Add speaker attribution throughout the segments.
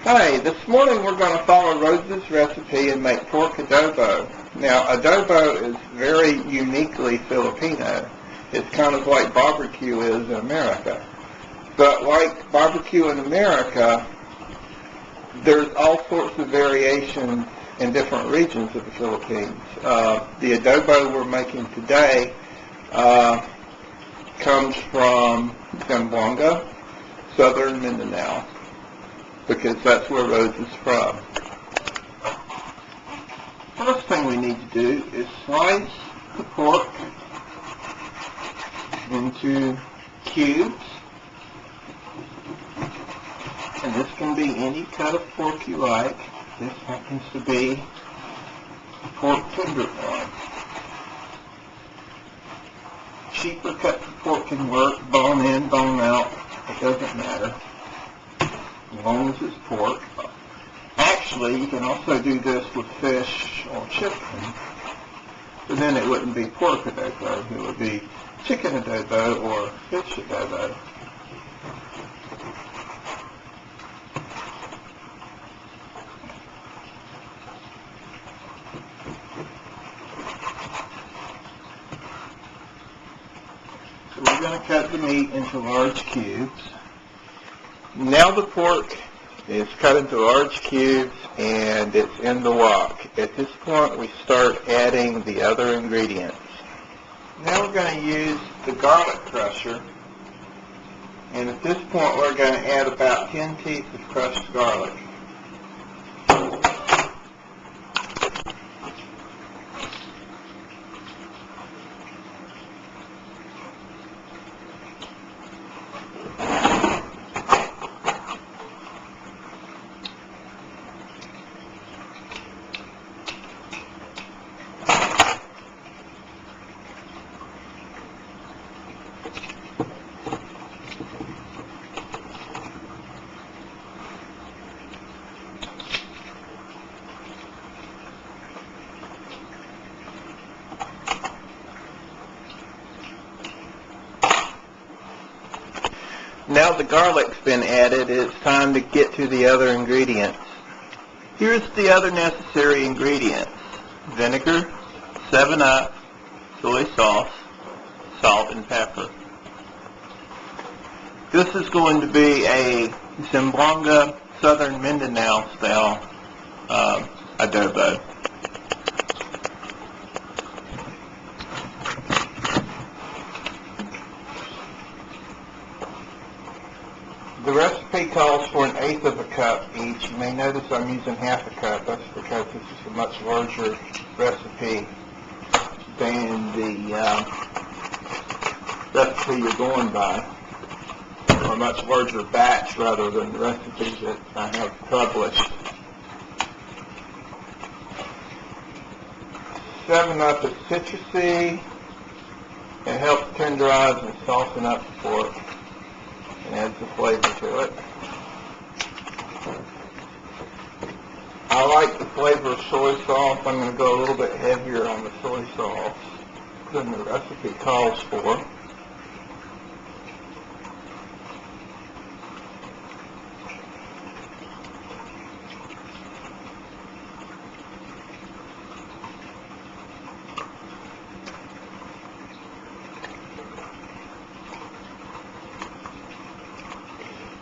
Speaker 1: Hi, this morning we're going to follow Rose's recipe and make pork adobo. Now, adobo is very uniquely Filipino. It's kind of like barbecue is in America. But like barbecue in America, there's all sorts of variations in different regions of the Philippines. The adobo we're making today comes from Zamboanga, southern Mindanao, because that's where Rose is from. First thing we need to do is slice the pork into cubes. And this can be any cut of pork you like. This happens to be pork tenderloin. Cheaper cuts of pork can work, bone in, bone out. It doesn't matter, as long as it's pork. Actually, you can also do this with fish or chicken, but then it wouldn't be pork adobo. It would be chicken adobo or fish adobo. So we're going to cut the meat into large cubes. Now the pork is cut into large cubes and it's in the wok. At this point we start adding the other ingredients. Now we're going to use the garlic crusher, and at this point we're going to add about 10 teeth of crushed garlic. Now the garlic's been added, it's time to get to the other ingredients. Here's the other necessary ingredients: vinegar, 7-Up, soy sauce, salt, and pepper. This is going to be a Zamboanga, southern Mindanao style adobo. The recipe calls for 1/8 of a cup each. You may notice I'm using half a cup. That's because this is a much larger recipe than the recipe you're going by, or a much larger batch rather than the recipe that I have published. 7-Up is citrusy. It helps tenderize and soften up the pork and adds the flavor to it. I like the flavor of soy sauce. I'm going to go a little bit heavier on the soy sauce than the recipe calls for.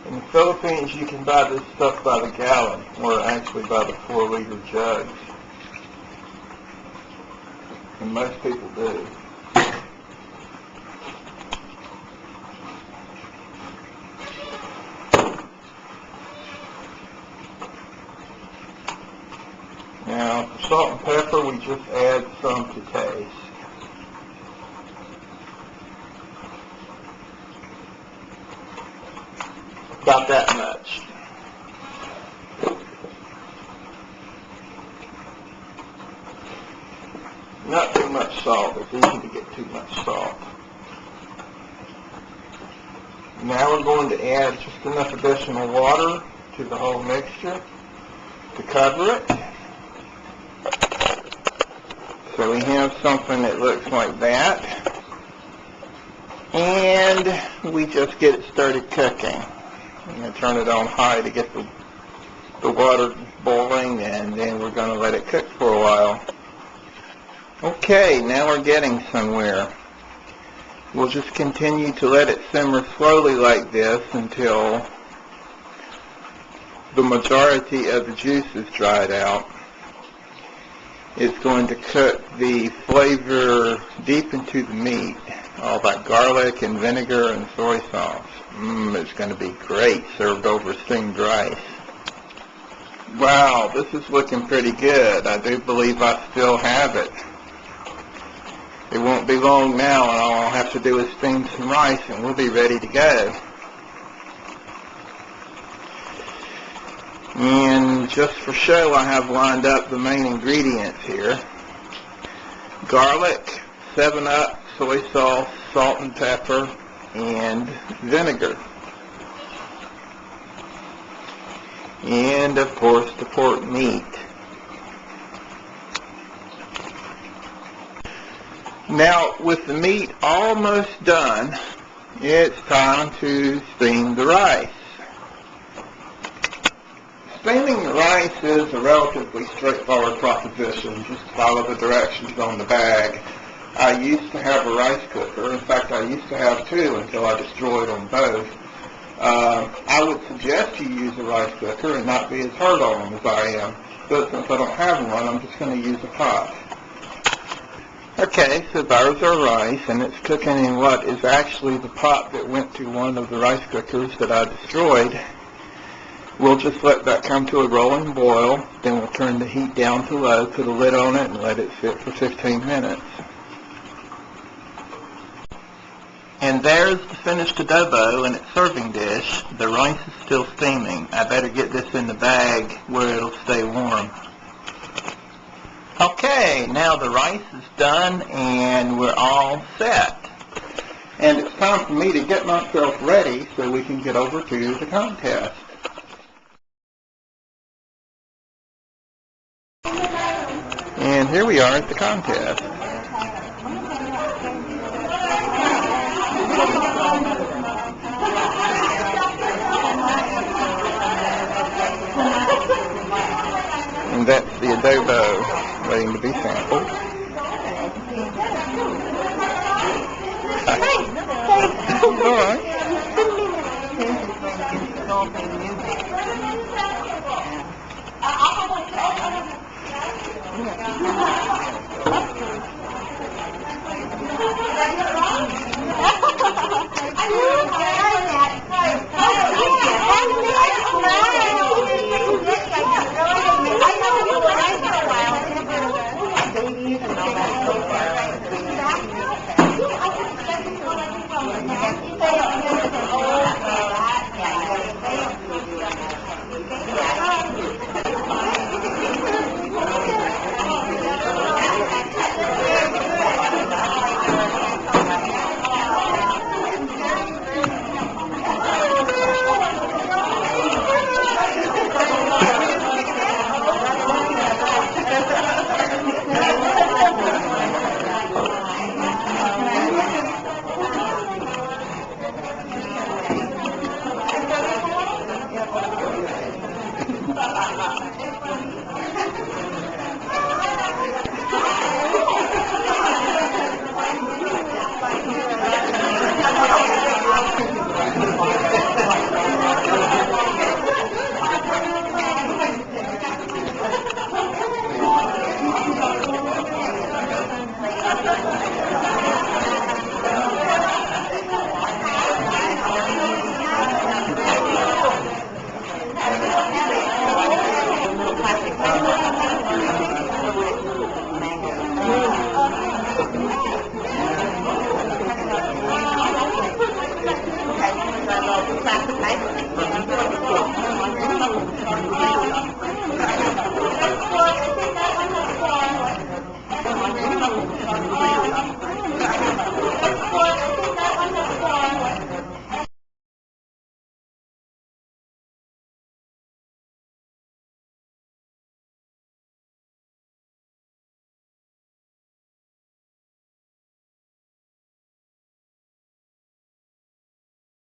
Speaker 1: In the Philippines, you can buy this stuff by the gallon, or actually by the 4-liter jugs. And most people do. Now, for salt and pepper, we just add some to taste. About that much. Not too much salt. It's easy to get too much salt. Now we're going to add just enough additional water to the whole mixture to cover it. So we have something that looks like that. And we just get it started cooking. I'm going to turn it on high to get the the water boiling, and then we're going to let it cook for a while. Okay, now we're getting somewhere. We'll just continue to let it simmer slowly like this until the majority of the juice is dried out. It's going to cook the flavor deep into the meat, all that garlic and vinegar and soy sauce. It's going to be great served over steamed rice. Wow, this is looking pretty good. I do believe I still have it. It won't be long now, and all I'll have to do is steam some rice, and we'll be ready to go. And just for show, I have lined up the main ingredients here. Garlic, 7-Up, soy sauce, salt and pepper, and vinegar. And, of course, the pork meat. Now, with the meat almost done, it's time to steam the rice. Steaming the rice is a relatively straightforward proposition. Just follow the directions on the bag. I used to have a rice cooker. In fact, I used to have two until I destroyed them both. I would suggest you use a rice cooker and not be as hard on them as I am. But since I don't have one, I'm just going to use a pot. Okay, so there's our rice, and it's cooking in what is actually the pot that went to one of the rice cookers that I destroyed. We'll just let that come to a rolling boil, then we'll turn the heat down to low, put a lid on it, and let it sit for 15 minutes. And there's the finished adobo in its serving dish. The rice is still steaming. I better get this in the bag where it'll stay warm. Okay, now the rice is done and we're all set. And it's time for me to get myself ready so we can get over to the contest. And here we are at the contest. And that's the adobo waiting to be sampled. All right.
Speaker 2: Plastic knife.